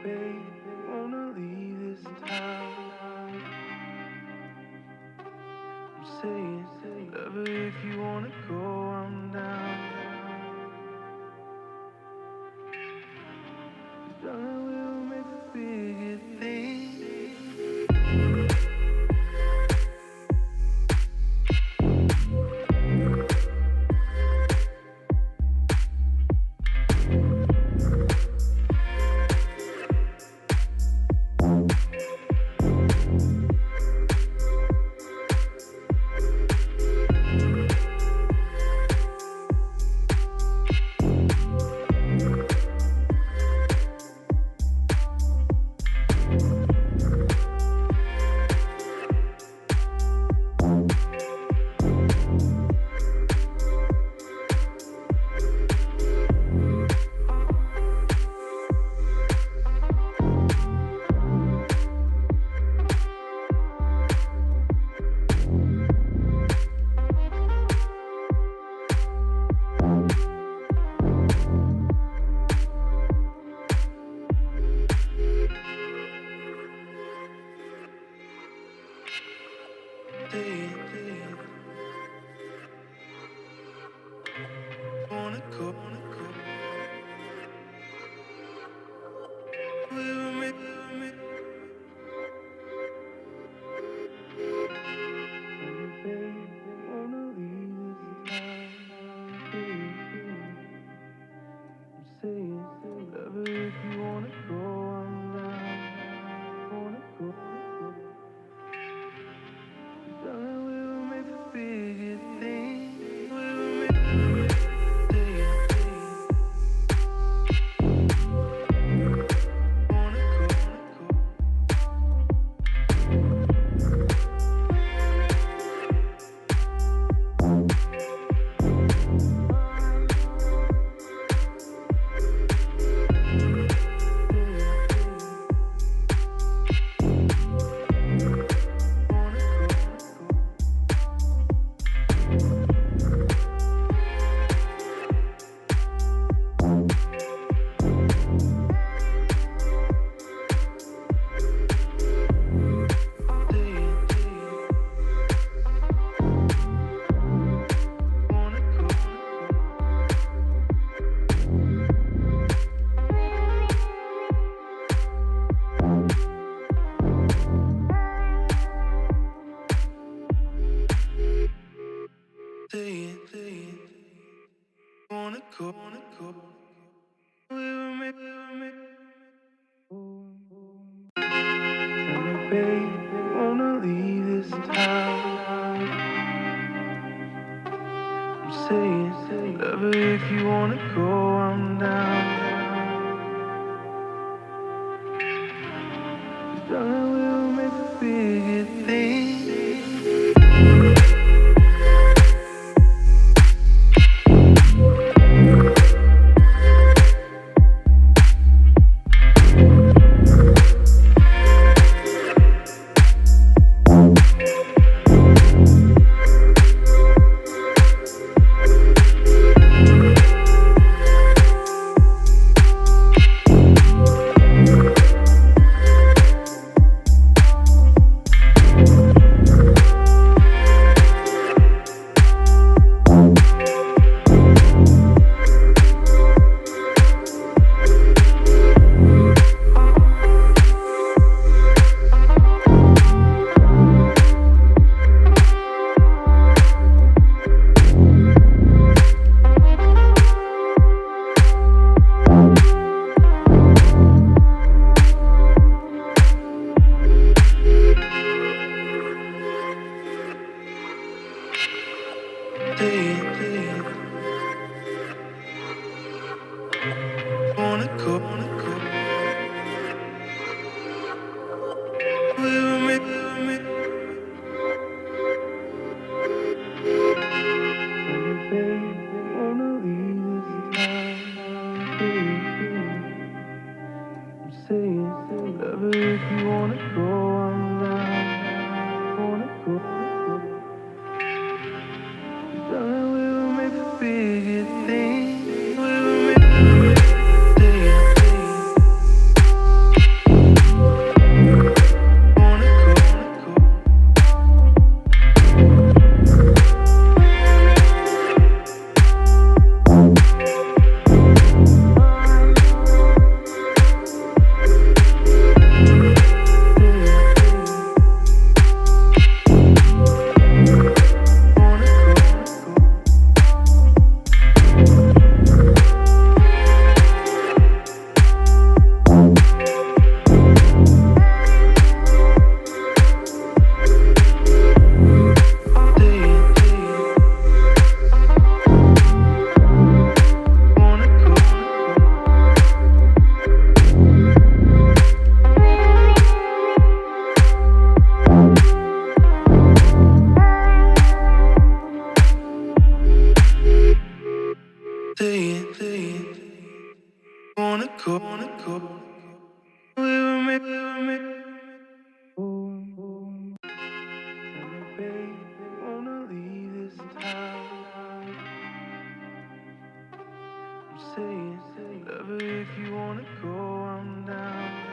babe, wanna leave this town. I'm saying, lover, if you wanna go, I'm down. Darling, we'll make a bigger thing. Wanna go, we'll make babe, wanna leave this town. I'm saying, lover, if you wanna go, I'm down. Wanna go, darling, we'll make a bigger thing. We'll make wanna go, we'll make babe, wanna leave this town. I'm saying, lover, if you wanna go, I'm down. Darling, we'll make a bigger thing. Wanna go, we'll make babe, wanna leave this town. I'm saying, lover, if you wanna go, I'm down. Wanna go, darling, we'll make a bigger thing. We'll make go. We were made. Tell me, babe, wanna leave this town? I'm saying, love it if you wanna go, I'm down.